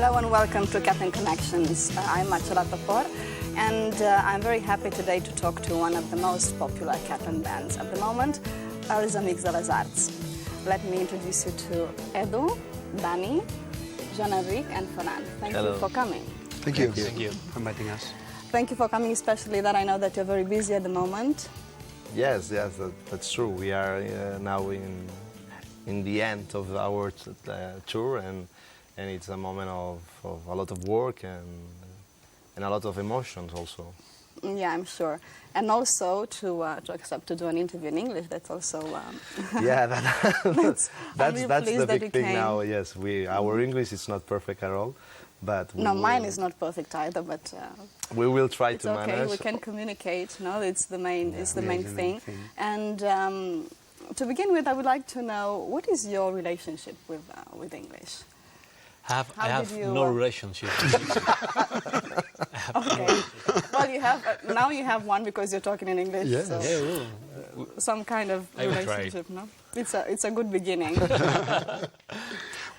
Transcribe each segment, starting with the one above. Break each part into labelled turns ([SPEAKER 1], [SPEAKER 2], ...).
[SPEAKER 1] Hello and welcome to Cat and Connections. I'm Marcela Topor, and I'm very happy today to talk to one of the most popular Catalan bands at the moment, Els Amics de les Arts. Let me introduce you to Edu, Dani, Jean-Enric and Ferran. Thank you for coming.
[SPEAKER 2] Thank you.
[SPEAKER 3] Thank you for inviting us.
[SPEAKER 1] Thank you for coming, especially that I know that you're very busy at the moment.
[SPEAKER 2] Yes, that's true. We are now in the end of our tour, and it's a moment of a lot of work and a lot of emotions also.
[SPEAKER 1] Yeah, I'm sure. And also to accept to do an interview in English, that's also...
[SPEAKER 2] Yeah, that's the big thing
[SPEAKER 1] came.
[SPEAKER 2] now, yes. Our English is not perfect at all, but...
[SPEAKER 1] No, mine is not perfect either, but...
[SPEAKER 2] we will try to
[SPEAKER 1] manage. It's okay, we can communicate, no? It's the main thing. And to begin with, I would like to know, what is your relationship with English?
[SPEAKER 3] I have no relationship.
[SPEAKER 1] Okay. Well, now you have one because you're talking in English.
[SPEAKER 2] Yes.
[SPEAKER 1] So some kind of relationship, no? It's a good beginning.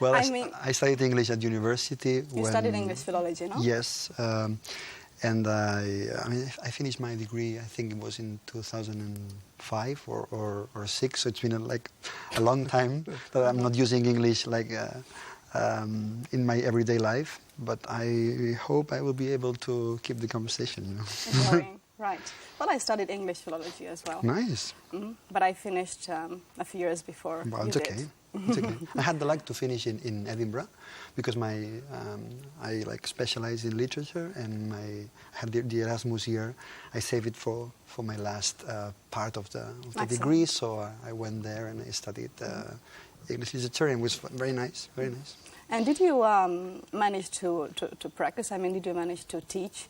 [SPEAKER 4] Well, I studied English at university.
[SPEAKER 1] You studied English philology, no?
[SPEAKER 4] Yes. And I finished my degree, I think it was in 2005 or 6, so it's been like a long time that I'm not using English like in my everyday life, but I hope I will be able to keep the conversation, you know.
[SPEAKER 1] Right. Well, I studied English philology as well.
[SPEAKER 4] Nice.
[SPEAKER 1] But I finished a few years before
[SPEAKER 4] Well, it's okay. It's okay. I had the luck to finish in Edinburgh because I like specialize in literature, and I had the Erasmus year. I saved it for my last part of the degree, so I went there and I studied English literature, and it was very nice, very nice.
[SPEAKER 1] And did you manage to practice? I mean, did you manage to teach?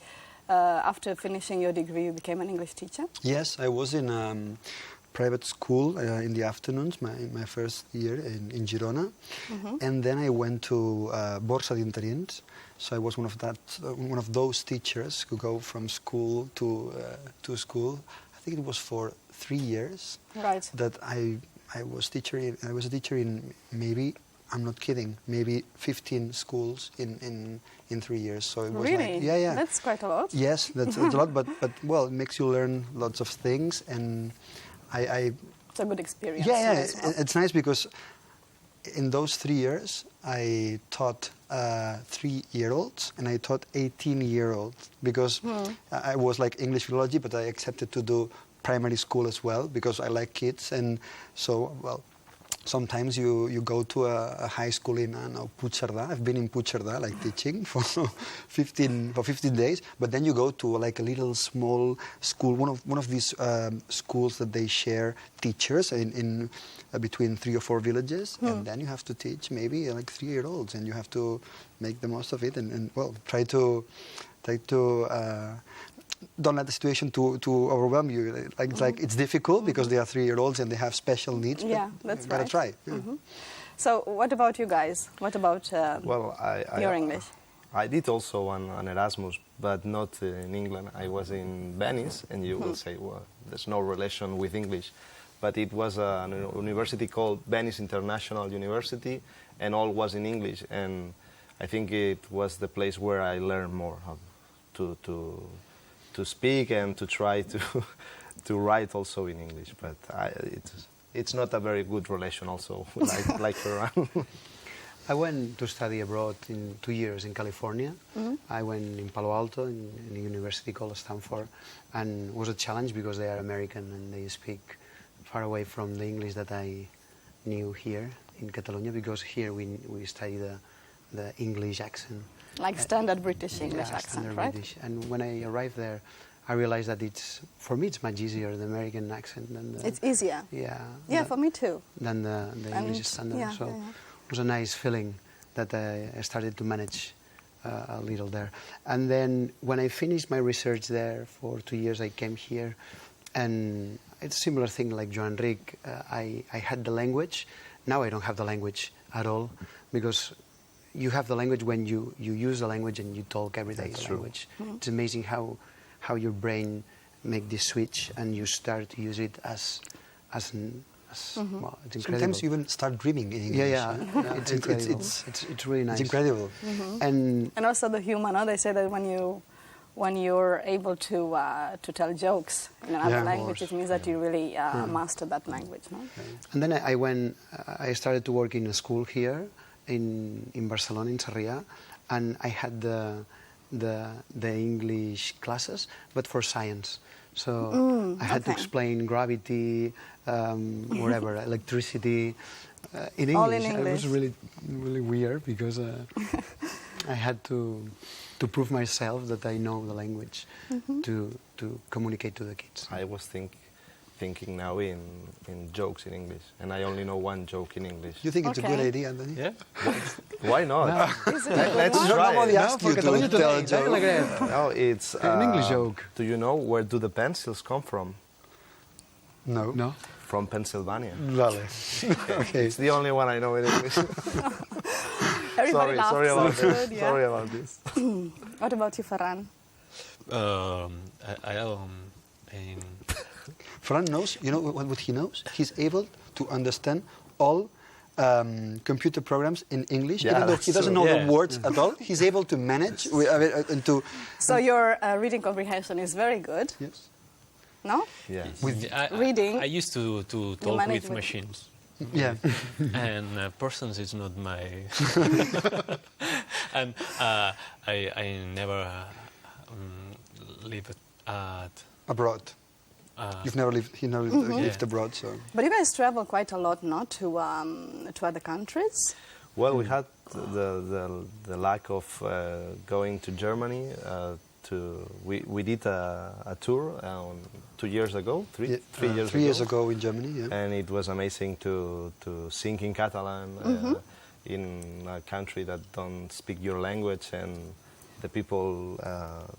[SPEAKER 1] After finishing your degree, you became an English teacher? Yes,
[SPEAKER 4] I was in private school in the afternoons, my first year in Girona. And then I went to Borsa d'Interins. So I was one of those teachers who go from school to school. I think it was for 3 years.
[SPEAKER 1] Right.
[SPEAKER 4] That I was a teacher in maybe, I'm not kidding, maybe 15 schools in 3 years. So it was
[SPEAKER 1] really?
[SPEAKER 4] Like, yeah.
[SPEAKER 1] That's quite a lot.
[SPEAKER 4] Yes, that's a lot, but well, it makes you learn lots of things, and
[SPEAKER 1] it's a good experience.
[SPEAKER 4] Yeah, it's nice because in those 3 years I taught 3-year-olds and I taught 18-year-olds because I was like English philology, but I accepted to do primary school as well because I like kids, and so sometimes you go to a high school in Puigcerdà. I've been in Puigcerdà, like teaching for 15 days. But then you go to like a little small school, one of these schools that they share teachers in between 3 or 4 villages, and then you have to teach maybe like 3-year-olds, and you have to make the most of it, and try to. Don't let the situation to overwhelm you. Like it's difficult because they are 3-year-olds and they have special needs.
[SPEAKER 1] Yeah, that's right.
[SPEAKER 4] Gotta try. Yeah.
[SPEAKER 1] So, what about you guys? What about your English?
[SPEAKER 2] I did also an Erasmus, but not in England. I was in Venice, and you will say, well, there's no relation with English, but it was a university called Venice International University, and all was in English, and I think it was the place where I learned more how to speak and to try to write also in English, but it's not a very good relation also, like Ferran.
[SPEAKER 5] I went to study abroad in 2 years in California. I went in Palo Alto in a university called Stanford, and it was a challenge because they are American and they speak far away from the English that I knew here in Catalonia, because here we study the English accent.
[SPEAKER 1] Like standard British English accent,
[SPEAKER 5] standard
[SPEAKER 1] right?
[SPEAKER 5] British. And when I arrived there, I realized that for me it's much easier, the American accent than the...
[SPEAKER 1] It's easier? Yeah, for me too.
[SPEAKER 5] Than the English standard. It was a nice feeling that I started to manage a little there. And then when I finished my research there for 2 years, I came here, and it's a similar thing like Jean-Enric. I had the language. Now I don't have the language at all, because you have the language when you use the language and you talk every day the language. It's amazing how your brain make this switch and you start to use it as Well, it's incredible.
[SPEAKER 4] Sometimes you even start dreaming in English.
[SPEAKER 5] Yeah. It's incredible. It's really nice.
[SPEAKER 4] It's incredible.
[SPEAKER 5] And
[SPEAKER 1] also the humor. No? They say that when you're able to tell jokes in another language, it means that you really master that language. No?
[SPEAKER 5] And then I started to work in a school here in Barcelona, in Sarrià, and I had the English classes, but for science. So I had to explain gravity, whatever, electricity, in English.
[SPEAKER 1] All in English.
[SPEAKER 5] It was really, really weird because I had to prove myself that I know the language to communicate to the kids.
[SPEAKER 2] I was thinking now in jokes in English, and I only know one joke in English.
[SPEAKER 4] You think it's a good idea, Anthony?
[SPEAKER 3] Yeah.
[SPEAKER 2] Why not? Let's try.
[SPEAKER 4] Nobody asked you to tell a joke.
[SPEAKER 2] No, it's
[SPEAKER 5] an English joke.
[SPEAKER 2] Do you know where do the pencils come from?
[SPEAKER 4] No.
[SPEAKER 5] No?
[SPEAKER 2] From Pennsylvania.
[SPEAKER 4] Vale. Okay.
[SPEAKER 2] It's the only one I know in English.
[SPEAKER 1] Everybody laughs.
[SPEAKER 2] Sorry about
[SPEAKER 1] so
[SPEAKER 2] this.
[SPEAKER 1] good, yeah.
[SPEAKER 2] Sorry about this.
[SPEAKER 1] What about you, Ferran?
[SPEAKER 3] In
[SPEAKER 4] Fran knows, you know what he knows? He's able to understand all computer programs in English, even though he doesn't know the words at all. He's able to manage and to...
[SPEAKER 1] So your reading comprehension is very good.
[SPEAKER 4] Yes.
[SPEAKER 1] No?
[SPEAKER 2] Yeah.
[SPEAKER 1] Reading.
[SPEAKER 3] I used to talk with machines.
[SPEAKER 4] Yeah.
[SPEAKER 3] And persons is not my... And I never lived at...
[SPEAKER 4] Abroad. You've never lived, he never lived abroad, so...
[SPEAKER 1] But you guys travel quite a lot, no, to other countries?
[SPEAKER 2] Well, we had the lack of going to Germany. We did a tour 2 years ago, three years
[SPEAKER 4] ago in Germany, yeah.
[SPEAKER 2] And it was amazing to sing in Catalan in a country that don't speak your language, and the people,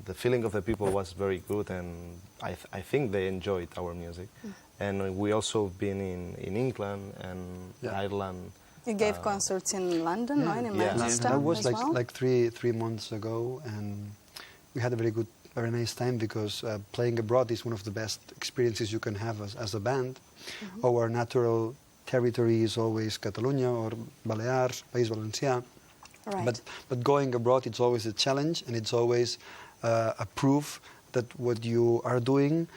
[SPEAKER 2] the feeling of the people was very good, and I think they enjoyed our music. And we also been in England and Ireland.
[SPEAKER 1] You gave concerts in London, no? And in Manchester
[SPEAKER 4] that was
[SPEAKER 1] as well?
[SPEAKER 4] like three months ago, and we had a very nice time because playing abroad is one of the best experiences you can have as a band. Our natural territory is always Catalonia or Balears, País Valencià.
[SPEAKER 1] Right.
[SPEAKER 4] But going abroad, it's always a challenge, and it's always a proof that what you are doing,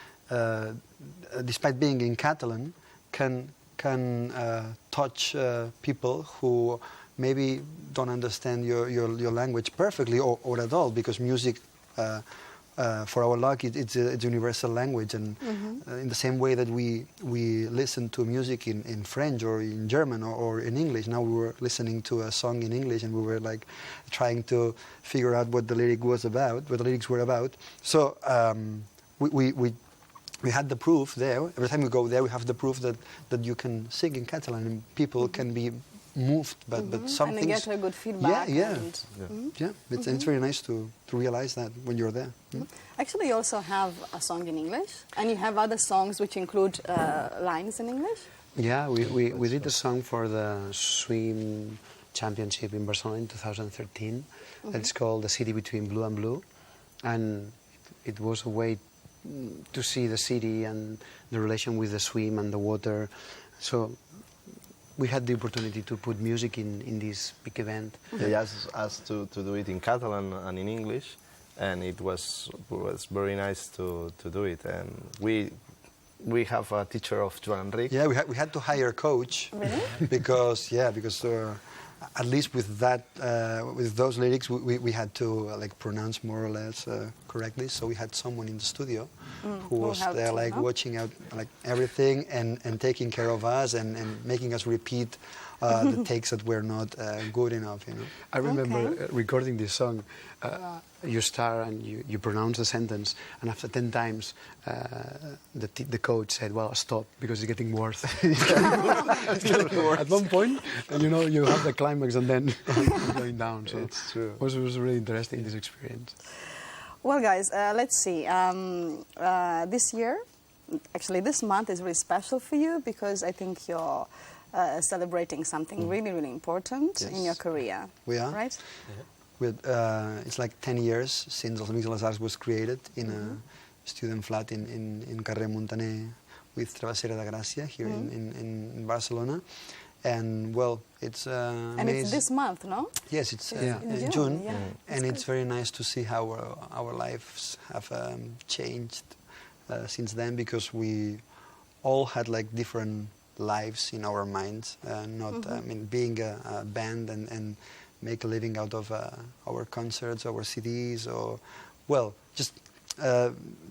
[SPEAKER 4] despite being in Catalan, can touch people who maybe don't understand your language perfectly or at all, because music, for our luck, it's a universal language, and in the same way that we listen to music in French or in German or in English. Now we were listening to a song in English, and we were like trying to figure out what the lyrics were about. So we had the proof there. Every time we go there, we have the proof that you can sing in Catalan, and people can be moved, but some
[SPEAKER 1] and
[SPEAKER 4] things...
[SPEAKER 1] And get a good feedback.
[SPEAKER 4] It's very nice to realize that when you're there.
[SPEAKER 1] Actually, you also have a song in English, and you have other songs which include lines in English?
[SPEAKER 5] Yeah, we did a song for the swim championship in Barcelona in 2013. It's called The City Between Blue and Blue, and it was a way to see the city and the relation with the swim and the water. So we had the opportunity to put music in this big event.
[SPEAKER 2] They asked us to do it in Catalan and in English, and it was very nice to do it. And we have a teacher of Joan Enric.
[SPEAKER 4] Yeah, we had to hire a coach.
[SPEAKER 1] Really?
[SPEAKER 4] because at least with that with those lyrics we had to pronounce more or less correctly. So we had someone in the studio who was there watching out everything and taking care of us and making us repeat the takes that were not good enough, you know.
[SPEAKER 5] I remember recording this song. You start and you pronounce the sentence, and after 10 times the coach said, well, stop, because it's getting worse. It's getting worse. At one point, you have the climax and then going down. So
[SPEAKER 2] it's true.
[SPEAKER 5] It was really interesting, this experience.
[SPEAKER 1] Well, guys, let's see. This year, actually this month is really special for you, because I think you're celebrating something really, really important in your career.
[SPEAKER 4] We are.
[SPEAKER 1] Right?
[SPEAKER 2] Yeah.
[SPEAKER 4] It's like 10 years since Amics was created in a student flat in Carrer Montaner with Travessera de Gràcia here in Barcelona. And well, it's
[SPEAKER 1] and it's this month, no?
[SPEAKER 4] Yes, it's
[SPEAKER 1] in
[SPEAKER 4] June,
[SPEAKER 1] yeah.
[SPEAKER 4] and it's very nice to see how our lives have changed since then, because we all had like different lives in our minds. Not, I mean, being a band and make a living out of our concerts, our CDs, or well, just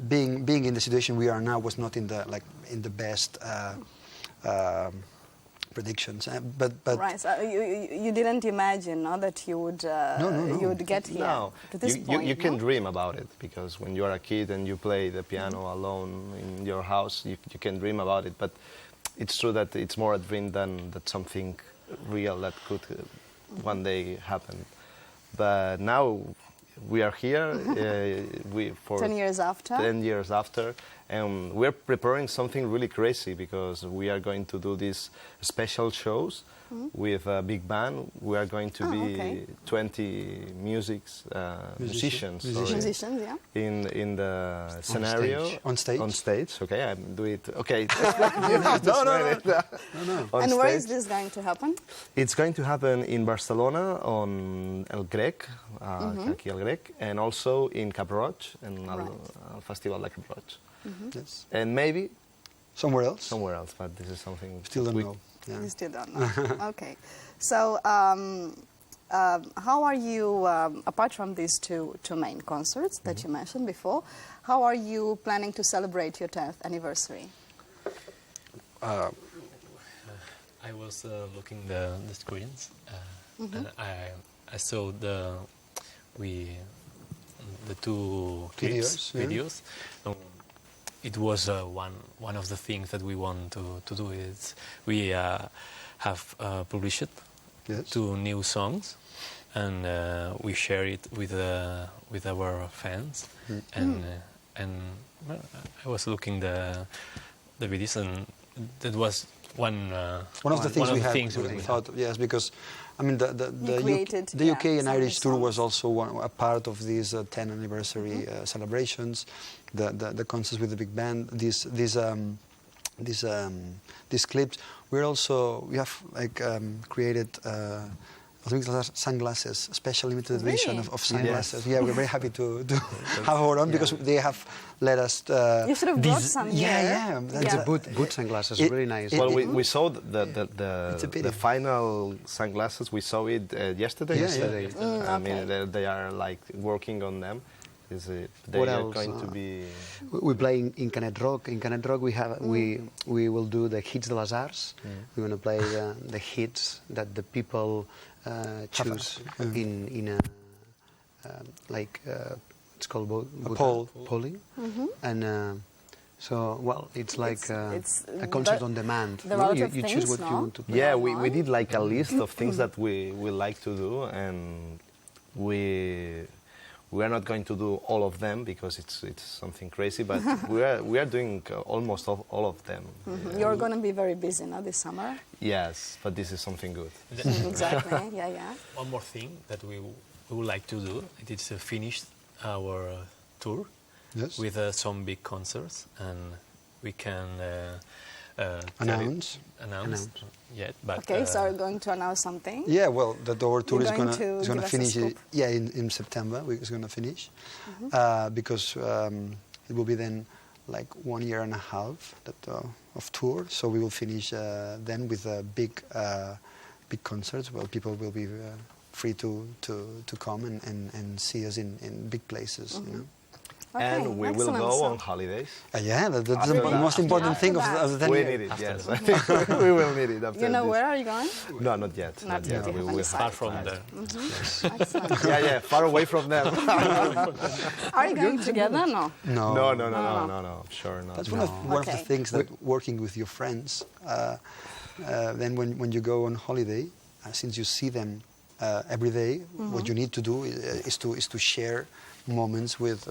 [SPEAKER 4] being in the situation we are now was not in the best. Predictions, but
[SPEAKER 1] right. So you didn't imagine, no, that you would you would get here to this point.
[SPEAKER 2] You can dream about it, because when you are a kid and you play the piano alone in your house, you can dream about it. But it's true that it's more a dream than that something real that could one day happen. But now we are here. For
[SPEAKER 1] 10 years after.
[SPEAKER 2] 10 years after. And we're preparing something really crazy, because we are going to do these special shows with a big band. We are going to be 20 musicians
[SPEAKER 1] yeah.
[SPEAKER 2] in the scenario.
[SPEAKER 4] On stage.
[SPEAKER 2] On stage, okay, I do it. Okay.
[SPEAKER 1] No. And where is this going to happen?
[SPEAKER 2] It's going to happen in Barcelona on El Grec, aquí El Grec, and also in Cap Roig, and al Festival de Cap Roig.
[SPEAKER 4] Yes.
[SPEAKER 2] And maybe
[SPEAKER 4] somewhere else,
[SPEAKER 2] but this is something
[SPEAKER 4] still don't know. Yeah.
[SPEAKER 1] You still don't know. Okay. So how are you, apart from these two main concerts that you mentioned before, how are you planning to celebrate your 10th anniversary?
[SPEAKER 3] I was looking the screens, and I saw the two videos. It was one of the things that we want to do. Is we have published 2 new songs, and we share it with our fans. And well, I was looking the videos, and that was one
[SPEAKER 4] of the things we thought. Yes, because I mean the UK and Irish tour was also a part of these 10th anniversary celebrations. The concerts with the big band, these clips. We have like created sunglasses, special limited edition of sunglasses. Yes. Yeah, we're very happy to have our own, because they have let us.
[SPEAKER 1] You should have brought some.
[SPEAKER 5] The boot sunglasses, really nice.
[SPEAKER 2] Well, we saw the final sunglasses. We saw it yesterday.
[SPEAKER 4] Yesterday.
[SPEAKER 2] I mean, they are like working on them. They are going to be.
[SPEAKER 5] We play in Canet Rock. In Canet Rock, we will do the hits de les arts. We're going to play the hits that the people choose in a it's called polling, and so well, it's like a concert on demand. You choose what you want to play.
[SPEAKER 2] Yeah, we did like a list of things that we like to do, and we are not going to do all of them, because it's something crazy, but we are doing almost all of them.
[SPEAKER 1] You're going to be very busy now this summer.
[SPEAKER 2] Yes, but this is something good.
[SPEAKER 1] Exactly. Yeah.
[SPEAKER 3] One more thing that we would like to do, it is finish our tour with some big concerts, and we can
[SPEAKER 4] announce
[SPEAKER 3] yet. But
[SPEAKER 1] okay, so we're going to announce something.
[SPEAKER 4] Yeah, well, that our tour is going to finish. In September it's going to finish, because it will be then like 1 year and a half of tour. So we will finish then with big concerts where people will be free to come and see us in big places. You know.
[SPEAKER 1] Okay,
[SPEAKER 2] and we will go on holidays.
[SPEAKER 4] That's the most important thing of the 10
[SPEAKER 2] We
[SPEAKER 4] years.
[SPEAKER 2] need it, yes. I think we will need it after
[SPEAKER 1] You know
[SPEAKER 2] this.
[SPEAKER 1] where are you going?
[SPEAKER 2] No, not yet.
[SPEAKER 1] Not yet.
[SPEAKER 2] We will
[SPEAKER 3] far from there.
[SPEAKER 1] Excellent.
[SPEAKER 2] Yeah, far away from them.
[SPEAKER 1] Are you going together? No.
[SPEAKER 2] No. Sure not.
[SPEAKER 4] That's one of the things that working with your friends. Then when you go on holiday, since you see them every day, what you need to do is to share moments with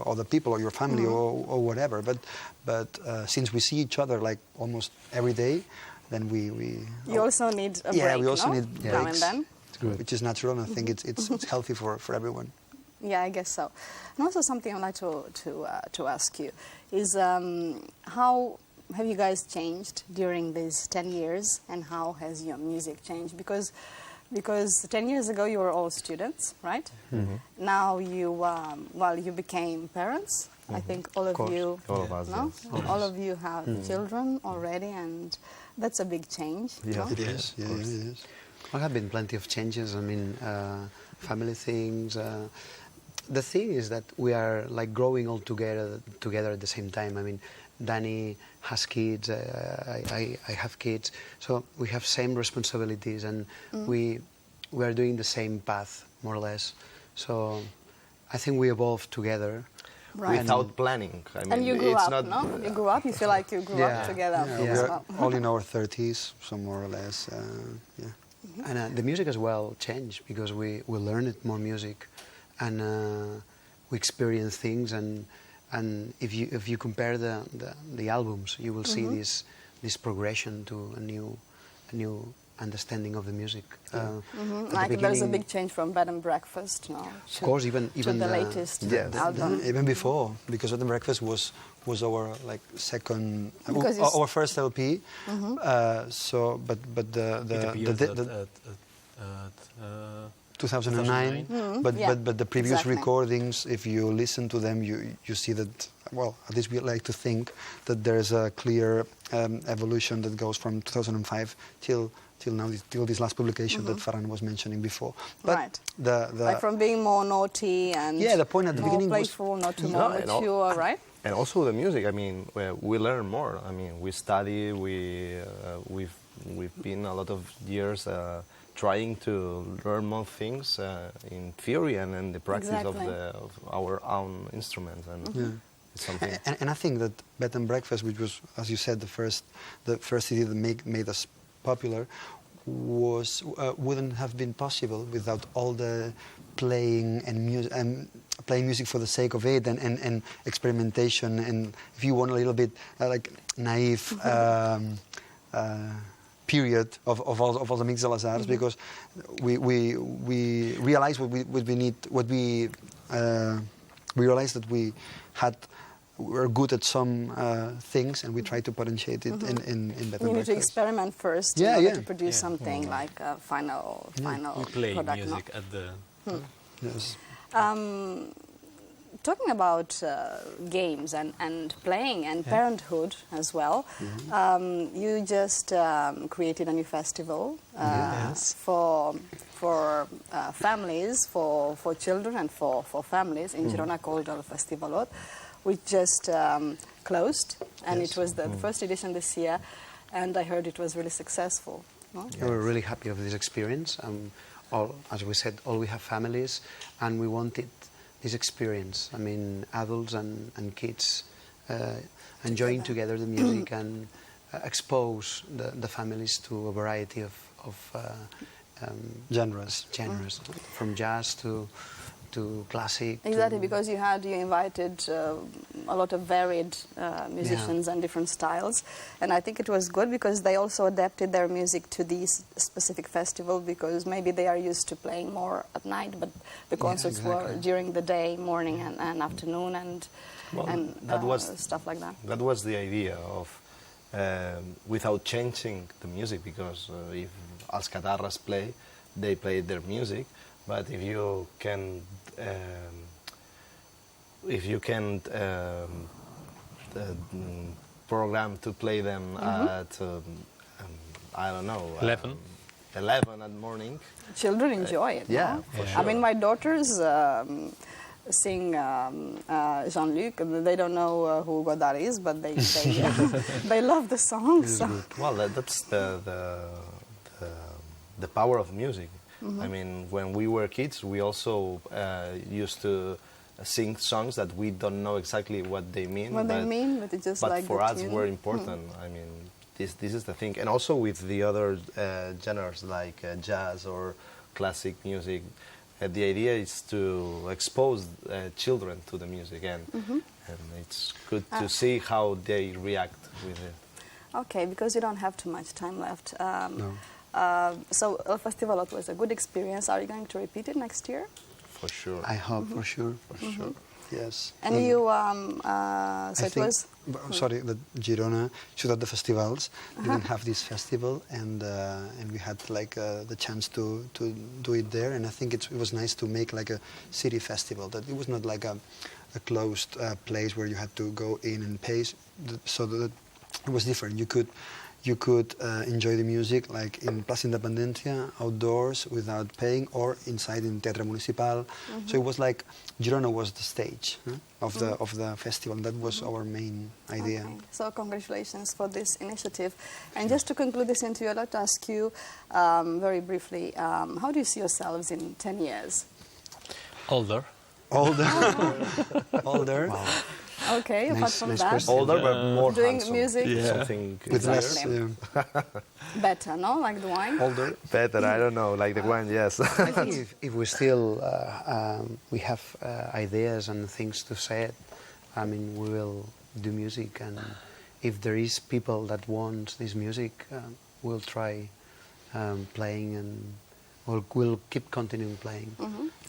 [SPEAKER 4] other people or your family or whatever. But since we see each other like almost every day, then we
[SPEAKER 1] you also need a break.
[SPEAKER 4] Yeah, we also need breaks,
[SPEAKER 1] now and then,
[SPEAKER 4] which is natural, and I think it's healthy for everyone.
[SPEAKER 1] Yeah, I guess so. And also something I'd like to ask you is how have you guys changed during these 10 years, and how has your music changed? Because 10 years ago you were all students, right?
[SPEAKER 2] Mm-hmm.
[SPEAKER 1] Now you became parents. I think all of you,
[SPEAKER 2] all of us,
[SPEAKER 1] no?
[SPEAKER 2] yes.
[SPEAKER 1] All of you have children already, and that's a big change.
[SPEAKER 2] Yeah,
[SPEAKER 1] no?
[SPEAKER 4] It is. Yeah, it is.
[SPEAKER 5] There have been plenty of changes. I mean, family things. The thing is that we are like growing all together at the same time. I mean, Danny has kids. I have kids. So we have same responsibilities, and we are doing the same path more or less. So I think we evolve together.
[SPEAKER 1] Right.
[SPEAKER 2] Without planning. I mean,
[SPEAKER 1] And you grew
[SPEAKER 2] it's
[SPEAKER 1] up,
[SPEAKER 2] not,
[SPEAKER 1] no? You grew up. You feel like you grew up together.
[SPEAKER 4] Yeah,
[SPEAKER 1] as
[SPEAKER 4] we're
[SPEAKER 1] well.
[SPEAKER 4] all in our 30s, so more or less. Yeah.
[SPEAKER 5] And the music as well changed because we learned more music, and we experience things. And if you compare the albums, you will see this progression to a new understanding of the music.
[SPEAKER 1] Like there's a big change from Bed and Breakfast, no?
[SPEAKER 5] Of course, even
[SPEAKER 1] to the latest album.
[SPEAKER 4] Even before, because Bed and Breakfast was our like second,
[SPEAKER 1] Because
[SPEAKER 4] our first LP. So, but the 2009. But the previous
[SPEAKER 1] exactly.
[SPEAKER 4] recordings, if you listen to them, you see that. Well, at least we like to think that there's a clear evolution that goes from 2005 till now, till this last publication that Ferran was mentioning before. But
[SPEAKER 1] Right.
[SPEAKER 4] the
[SPEAKER 1] Like from being more naughty and
[SPEAKER 4] the point at the
[SPEAKER 1] more
[SPEAKER 4] beginning
[SPEAKER 1] playful, not too
[SPEAKER 2] No,
[SPEAKER 1] more
[SPEAKER 2] and
[SPEAKER 1] mature, right?
[SPEAKER 2] And also the music. I mean, we learn more. I mean, we study. We've been a lot of years trying to learn more things in theory and in the practice
[SPEAKER 1] Exactly.
[SPEAKER 2] of our own instruments. And it's something.
[SPEAKER 4] And I think that Bed and Breakfast, which was, as you said, the first CD that made us popular, wouldn't have been possible without all the playing and playing music for the sake of it, and experimentation, and if you want a little bit like naive period of all the Amics de les Arts, because we realized we realized that we were good at some things, and we tried to potentiate it in Bed and
[SPEAKER 1] You need to
[SPEAKER 4] Breakfast.
[SPEAKER 1] experiment first in order to produce something like a final
[SPEAKER 3] We play
[SPEAKER 1] product.
[SPEAKER 3] music at the...
[SPEAKER 4] Yes.
[SPEAKER 1] Talking about games and playing and parenthood as well, you just created a new festival for families, for children and for families in Girona called El Festivalot, which just closed, and it was the first edition this year, and I heard it was really successful. No?
[SPEAKER 5] Yeah, we're really happy of this experience. As we said, all we have families, and we wanted this experience. I mean, adults and kids enjoying together the music and expose the families to a variety of
[SPEAKER 4] Genres.
[SPEAKER 5] from jazz to classic.
[SPEAKER 1] Exactly, because you invited a lot of varied musicians and different styles, and I think it was good because they also adapted their music to this specific festival, because maybe they are used to playing more at night, but the concerts were during the day, morning and afternoon, and stuff like that.
[SPEAKER 2] That was the idea of, without changing the music, because if Els Catarras play, they play their music, but if you can program to play them at I don't know 11 at morning,
[SPEAKER 1] children enjoy it.
[SPEAKER 2] Yeah,
[SPEAKER 1] no?
[SPEAKER 2] for sure.
[SPEAKER 1] I mean, my daughters sing Jean-Luc. They don't know who Godard is, but they they love the songs. So.
[SPEAKER 2] Well, that's the power of music. I mean, when we were kids, we also used to sing songs that we don't know exactly what they mean.
[SPEAKER 1] But it's just
[SPEAKER 2] but
[SPEAKER 1] like
[SPEAKER 2] for
[SPEAKER 1] the
[SPEAKER 2] us,
[SPEAKER 1] tune.
[SPEAKER 2] were important. I mean, this is the thing. And also with the other genres like jazz or classic music, the idea is to expose children to the music, and it's good to see how they react with it.
[SPEAKER 1] Okay, because you don't have too much time left.
[SPEAKER 4] No.
[SPEAKER 1] So El Festivalot was a good experience. Are you going to repeat it next year?
[SPEAKER 2] For sure.
[SPEAKER 5] I hope, for sure.
[SPEAKER 2] For sure.
[SPEAKER 4] Yes.
[SPEAKER 1] And you, so
[SPEAKER 4] I
[SPEAKER 1] it
[SPEAKER 4] think,
[SPEAKER 1] was...
[SPEAKER 4] sorry, that Girona, should the festivals, didn't have this festival, and we had like the chance to do it there, and I think it was nice to make like a city festival, that it was not like a closed place where you had to go in and pay, so that it was different. You could enjoy the music like in Plaza Independencia, outdoors, without paying, or inside in Teatre Municipal. So it was like Girona was the stage of the festival. That was our main idea.
[SPEAKER 1] Okay. So congratulations for this initiative. And just to conclude this interview, I'd like to ask you very briefly, how do you see yourselves in 10 years?
[SPEAKER 3] Older.
[SPEAKER 4] Older.
[SPEAKER 5] Wow.
[SPEAKER 1] Okay, apart from that,
[SPEAKER 5] question.
[SPEAKER 2] Older, but more
[SPEAKER 1] doing
[SPEAKER 2] handsome.
[SPEAKER 1] music,
[SPEAKER 2] Something
[SPEAKER 4] With less,
[SPEAKER 1] better, no? Like the wine?
[SPEAKER 4] older.
[SPEAKER 2] better. I don't know, like the one, yes.
[SPEAKER 5] I think if we still we have ideas and things to say, I mean, we will do music, and if there is people that want this music, we'll try playing, and we'll keep continuing playing.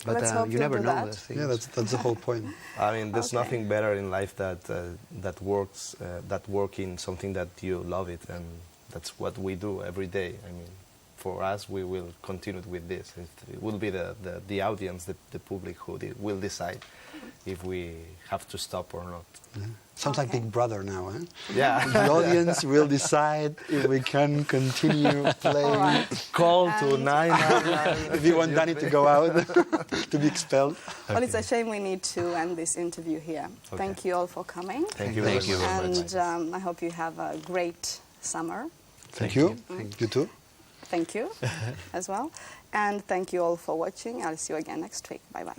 [SPEAKER 5] But
[SPEAKER 1] Let's hope
[SPEAKER 5] you
[SPEAKER 1] you'll
[SPEAKER 5] never
[SPEAKER 1] do
[SPEAKER 5] know.
[SPEAKER 1] that.
[SPEAKER 5] The things.
[SPEAKER 4] Yeah, that's the whole point.
[SPEAKER 2] I mean, there's
[SPEAKER 1] Okay.
[SPEAKER 2] nothing better in life that work in something that you love it, and that's what we do every day. I mean, for us, we will continue with this. It will be the audience, the public, who will decide if we have to stop or not.
[SPEAKER 4] Yeah. Sounds like
[SPEAKER 1] Okay.
[SPEAKER 4] Big Brother now, eh?
[SPEAKER 2] Yeah.
[SPEAKER 4] The audience will decide if we can continue playing.
[SPEAKER 1] All right.
[SPEAKER 2] Call to
[SPEAKER 1] And-
[SPEAKER 2] 999.
[SPEAKER 4] If you want Danny to go out, to be expelled.
[SPEAKER 1] Well, it's a shame we need to end this interview here.
[SPEAKER 2] Okay.
[SPEAKER 1] Thank you all for coming.
[SPEAKER 2] Thank you
[SPEAKER 3] Thank
[SPEAKER 2] very
[SPEAKER 3] you
[SPEAKER 2] much.
[SPEAKER 3] very much.
[SPEAKER 1] And I hope you have a great summer.
[SPEAKER 4] Thank you. You too.
[SPEAKER 1] Thank you as well. And thank you all for watching. I'll see you again next week. Bye-bye.